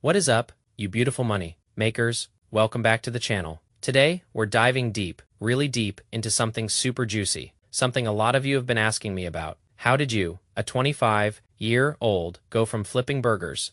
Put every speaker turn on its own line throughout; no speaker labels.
What is up, you beautiful money makers? Welcome back to the channel. Today, we're diving deep, really deep, into something super juicy, something a lot of you have been asking me about. How did you, a 25-year-old, go from flipping burgers,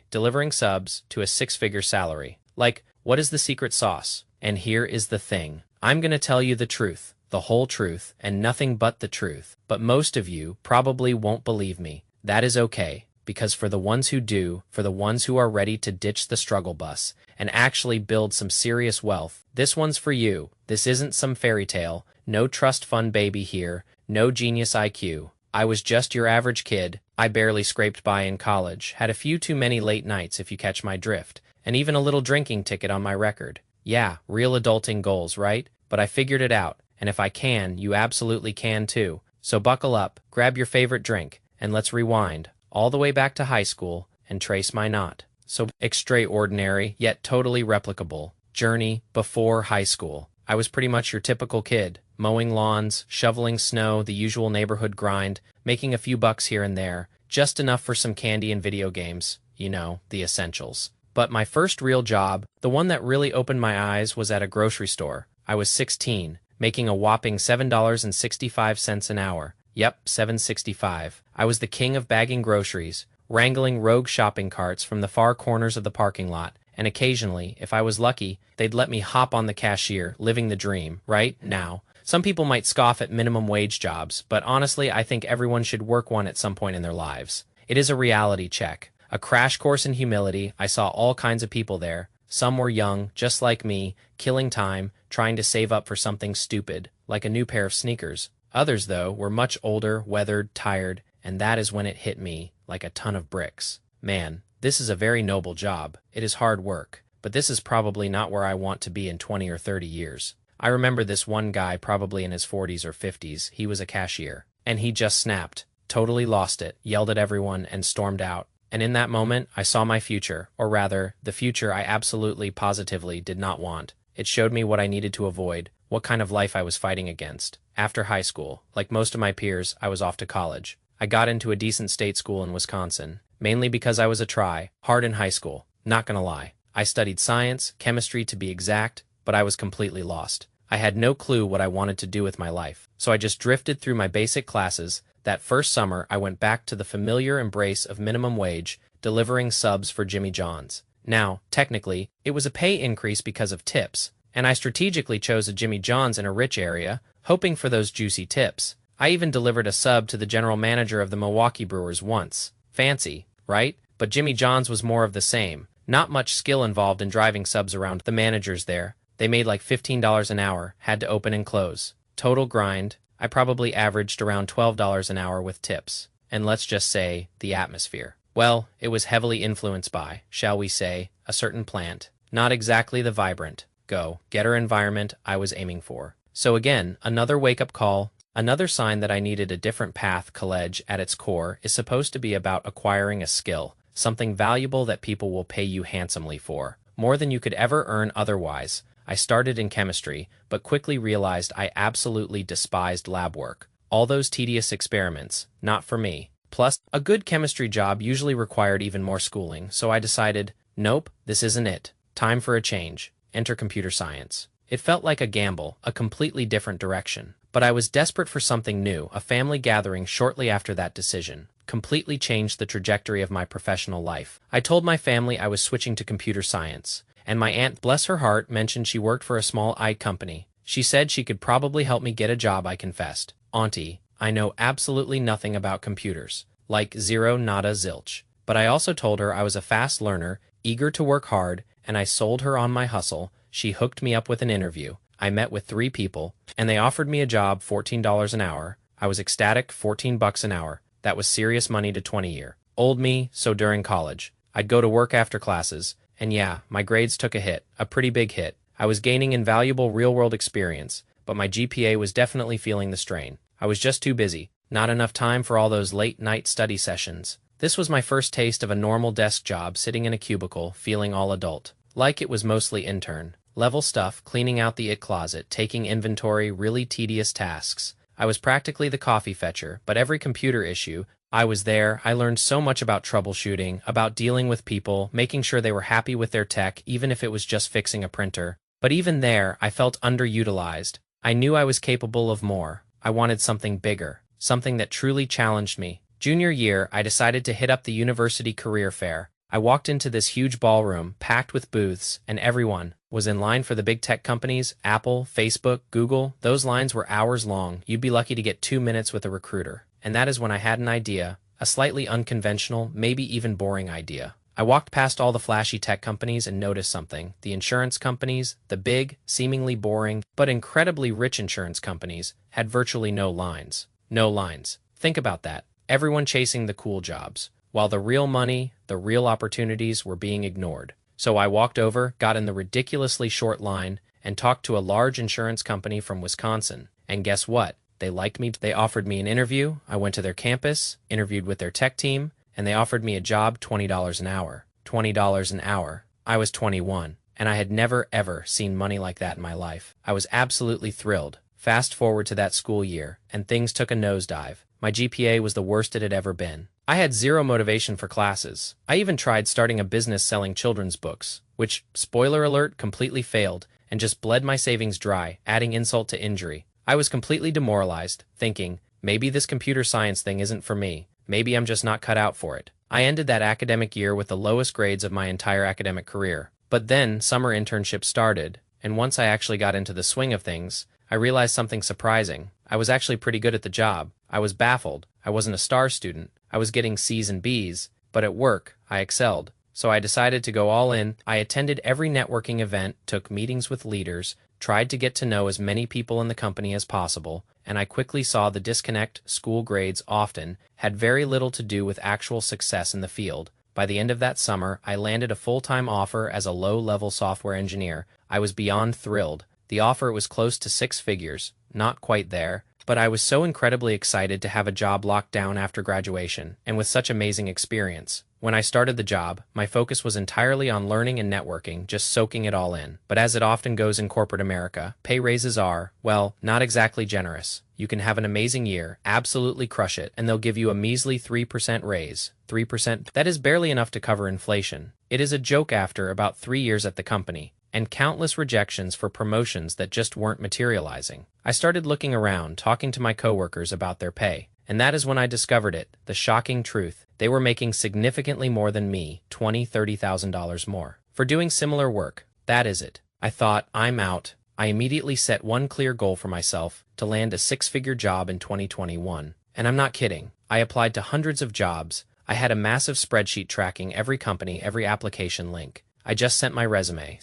delivering subs, to a six-figure salary? Like, what is the secret sauce? And here is the thing. I'm gonna tell you the truth, the whole truth, and nothing but the truth. But most of you probably won't believe me. That is okay. Because for the ones who do, for the ones who are ready to ditch the struggle bus and actually build some serious wealth, this one's for you. This isn't some fairy tale, no trust fund baby here, no genius IQ. I was just your average kid. I barely scraped by in college, had a few too many late nights if you catch my drift, and even a little drinking ticket on my record. Yeah, real adulting goals, right? But I figured it out, and if I can, you absolutely can too. So buckle up, grab your favorite drink, and let's rewind all the way back to high school and trace my not so extraordinary yet totally replicable journey before high school. I was pretty much your typical kid, mowing lawns, shoveling snow, the usual neighborhood grind, making a few bucks here and there, just enough for some candy and video games, you know, the essentials. But my first real job, the one that really opened my eyes, was at a grocery store. I was 16, making a whopping $7.65 an hour. Yep, $7.65. I was the king of bagging groceries, wrangling rogue shopping carts from the far corners of the parking lot, and occasionally, if I was lucky, they'd let me hop on the cashier, living the dream, right? Now, some people might scoff at minimum wage jobs, but honestly, I think everyone should work one at some point in their lives. It is a reality check, a crash course in humility. I saw all kinds of people there. Some were young, just like me, killing time, trying to save up for something stupid, like a new pair of sneakers. Others, though, were much older, weathered, tired, and that is when it hit me like a ton of bricks. Man, this is a very noble job. It is hard work, but this is probably not where I want to be in 20 or 30 years. I remember this one guy, probably in his 40s or 50s. He was a cashier, and he just snapped, totally lost it, yelled at everyone, and stormed out. And in that moment, I saw my future, or rather, the future I absolutely, positively did not want. It showed me what I needed to avoid, what kind of life I was fighting against. After high school, like most of my peers, I was off to college. I got into a decent state school in Wisconsin, mainly because I was a try-hard in high school. Not gonna lie. I studied science, chemistry to be exact, but I was completely lost. I had no clue what I wanted to do with my life, so I just drifted through my basic classes. That first summer, I went back to the familiar embrace of minimum wage, delivering subs for Jimmy John's. Now, technically, it was a pay increase because of tips, and I strategically chose a Jimmy John's in a rich area, hoping for those juicy tips. I even delivered a sub to the general manager of the Milwaukee Brewers once. Fancy, right? But Jimmy John's was more of the same. Not much skill involved in driving subs around. The managers there, they made like $15 an hour, had to open and close. Total grind. I probably averaged around $12 an hour with tips. And let's just say, the atmosphere. Well, it was heavily influenced by, shall we say, a certain plant. Not exactly the vibrant, go-getter environment I was aiming for. So again, another wake-up call, another sign that I needed a different path. College, at its core, is supposed to be about acquiring a skill, something valuable that people will pay you handsomely for, more than you could ever earn otherwise. I started in chemistry, but quickly realized I absolutely despised lab work. All those tedious experiments, not for me. Plus, a good chemistry job usually required even more schooling, so I decided, nope, this isn't it. Time for a change. Enter computer science. It felt like a gamble, a completely different direction. But I was desperate for something new. A family gathering shortly after that decision completely changed the trajectory of my professional life. I told my family I was switching to computer science, and my aunt, bless her heart, mentioned she worked for a small IT company. She said she could probably help me get a job. I confessed, Auntie, I know absolutely nothing about computers. Like zero, nada, zilch. But I also told her I was a fast learner, eager to work hard, and I sold her on my hustle. She hooked me up with an interview. I met with 3 people, and they offered me a job, $14 an hour. I was ecstatic. $14 an hour. That was serious money to 20-year-old me. So during college, I'd go to work after classes, and yeah, my grades took a hit, a pretty big hit. I was gaining invaluable real-world experience, but my GPA was definitely feeling the strain. I was just too busy. Not enough time for all those late-night study sessions. This was my first taste of a normal desk job, sitting in a cubicle, feeling all adult. Like it was mostly intern-level stuff, cleaning out the IT closet, taking inventory, really tedious tasks. I was practically the coffee fetcher, but every computer issue, I was there, I learned so much about troubleshooting, about dealing with people, making sure they were happy with their tech, even if it was just fixing a printer. But even there, I felt underutilized. I knew I was capable of more. I wanted something bigger, something that truly challenged me. Junior year, I decided to hit up the university career fair. I walked into this huge ballroom, packed with booths, and everyone was in line for the big tech companies, Apple, Facebook, Google. Those lines were hours long. You'd be lucky to get 2 minutes with a recruiter. And that is when I had an idea, a slightly unconventional, maybe even boring idea. I walked past all the flashy tech companies and noticed something. The insurance companies, the big, seemingly boring, but incredibly rich insurance companies, had virtually no lines. No lines. Think about that. Everyone chasing the cool jobs, while the real money, the real opportunities were being ignored. So I walked over, got in the ridiculously short line, and talked to a large insurance company from Wisconsin. And guess what? They liked me. They offered me an interview. I went to their campus, interviewed with their tech team, and they offered me a job, $20 an hour. $20 an hour. I was 21, and I had never ever seen money like that in my life. I was absolutely thrilled. Fast forward to that school year, and things took a nosedive. My GPA was the worst it had ever been. I had zero motivation for classes. I even tried starting a business selling children's books, which, spoiler alert, completely failed, and just bled my savings dry, adding insult to injury. I was completely demoralized, thinking, maybe this computer science thing isn't for me. Maybe I'm just not cut out for it. I ended that academic year with the lowest grades of my entire academic career. But then summer internships started, and once I actually got into the swing of things, I realized something surprising. I was actually pretty good at the job. I was baffled. I wasn't a star student. I was getting C's and B's, but at work, I excelled. So I decided to go all in. I attended every networking event, took meetings with leaders, tried to get to know as many people in the company as possible, and I quickly saw the disconnect. School grades often had very little to do with actual success in the field. By the end of that summer, I landed a full-time offer as a low-level software engineer. I was beyond thrilled. The offer was close to 6 figures, not quite there, but I was so incredibly excited to have a job locked down after graduation, and with such amazing experience. When I started the job, my focus was entirely on learning and networking, just soaking it all in. But as it often goes in corporate America, pay raises are, well, not exactly generous. You can have an amazing year, absolutely crush it, and they'll give you a measly 3% raise. 3%? That is barely enough to cover inflation. It is a joke after about 3 years at the company, and countless rejections for promotions that just weren't materializing. I started looking around, talking to my coworkers about their pay. And that is when I discovered it, the shocking truth. They were making significantly more than me, $20,000, $30,000 more, for doing similar work. That is it. I thought, I'm out. I immediately set one clear goal for myself, to land a 6-figure job in 2021. And I'm not kidding. I applied to hundreds of jobs. I had a massive spreadsheet tracking every company, every application link. I just sent my resume,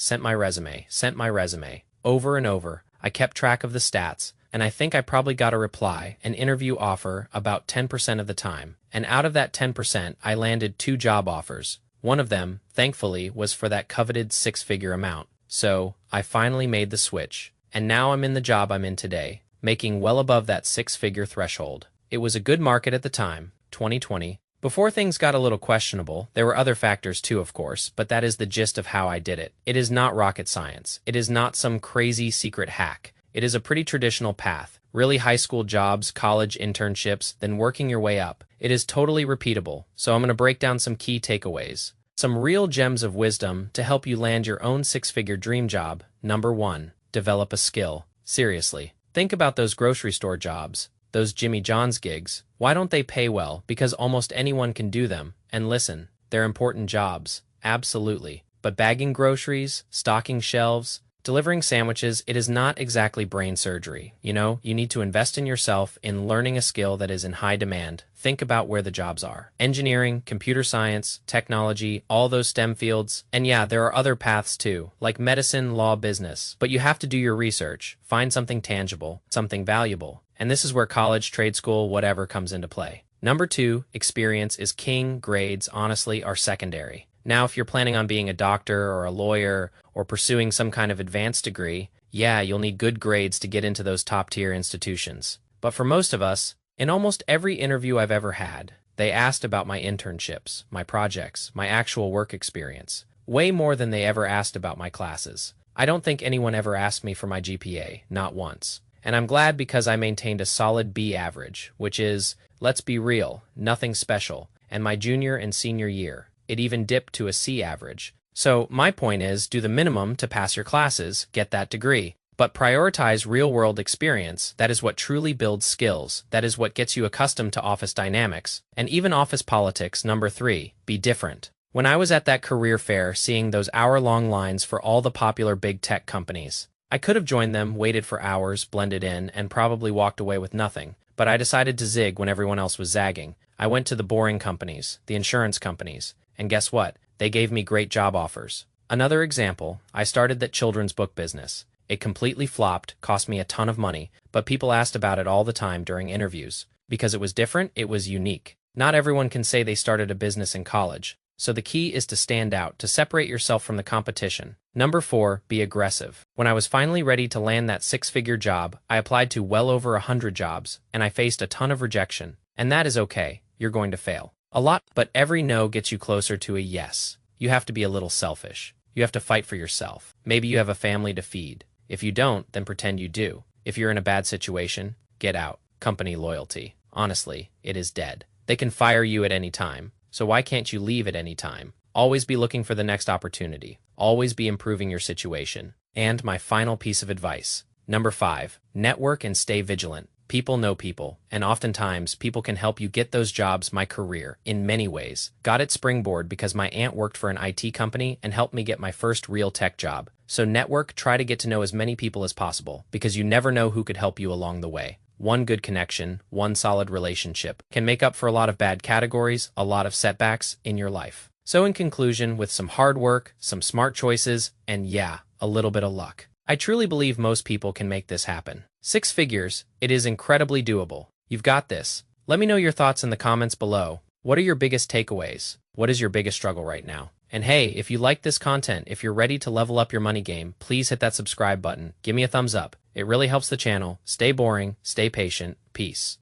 over and over. I kept track of the stats, and I think I probably got a reply, an interview offer, about 10% of the time. And out of that 10%, I landed 2 job offers. One of them, thankfully, was for that coveted 6-figure amount. So, I finally made the switch. And now I'm in the job I'm in today, making well above that 6-figure threshold. It was a good market at the time, 2020. Before things got a little questionable, there were other factors too, of course, but that is the gist of how I did it. It is not rocket science. It is not some crazy secret hack. It is a pretty traditional path. Really high school jobs, college internships, then working your way up. It is totally repeatable, so I'm going to break down some key takeaways. Some real gems of wisdom to help you land your own 6-figure dream job. Number 1. Develop a skill. Seriously. Think about those grocery store jobs. Those Jimmy John's gigs. Why don't they pay well? Because almost anyone can do them. And listen, they're important jobs. Absolutely. But bagging groceries, stocking shelves, delivering sandwiches, it is not exactly brain surgery. You know, you need to invest in yourself, in learning a skill that is in high demand. Think about where the jobs are. Engineering, computer science, technology, all those STEM fields. And yeah, there are other paths too, like medicine, law, business. But you have to do your research, find something tangible, something valuable. And this is where college, trade school, whatever comes into play. Number 2, experience is king. Grades, honestly, are secondary. Now, if you're planning on being a doctor or a lawyer or pursuing some kind of advanced degree, yeah, you'll need good grades to get into those top-tier institutions. But for most of us, in almost every interview I've ever had, they asked about my internships, my projects, my actual work experience, way more than they ever asked about my classes. I don't think anyone ever asked me for my GPA, not once. And I'm glad because I maintained a solid B average, which is let's be real, nothing special. And my junior and senior year, it even dipped to a C average. So my point is, do the minimum to pass your classes, get that degree. But prioritize real-world experience. That is what truly builds skills. That is what gets you accustomed to office dynamics. And even office politics. Number 3, be different. When I was at that career fair seeing those hour-long lines for all the popular big tech companies, I could have joined them, waited for hours, blended in, and probably walked away with nothing. But I decided to zig when everyone else was zagging. I went to the boring companies, the insurance companies, and guess what? They gave me great job offers. Another example, I started that children's book business. It completely flopped, cost me a ton of money, but people asked about it all the time during interviews. Because it was different, it was unique. Not everyone can say they started a business in college. So the key is to stand out, to separate yourself from the competition. Number 4, be aggressive. When I was finally ready to land that 6-figure job, I applied to well over 100 jobs, and I faced a ton of rejection. And that is okay, you're going to fail. A lot, but every no gets you closer to a yes. You have to be a little selfish. You have to fight for yourself. Maybe you have a family to feed. If you don't, then pretend you do. If you're in a bad situation, get out. Company loyalty. Honestly, it is dead. They can fire you at any time. So why can't you leave at any time? Always be looking for the next opportunity. Always be improving your situation. And my final piece of advice. Number 5, network and stay vigilant. People know people, and oftentimes people can help you get those jobs. My career, in many ways, got its springboard because my aunt worked for an IT company and helped me get my first real tech job. So network, try to get to know as many people as possible, because you never know who could help you along the way. One good connection, one solid relationship, can make up for a lot of bad categories, a lot of setbacks in your life. So in conclusion, with some hard work, some smart choices, and yeah, a little bit of luck, I truly believe most people can make this happen. 6 figures, it is incredibly doable. You've got this. Let me know your thoughts in the comments below. What are your biggest takeaways? What is your biggest struggle right now? And hey, if you like this content, if you're ready to level up your money game, please hit that subscribe button. Give me a thumbs up. It really helps the channel. Stay boring, stay patient. Peace.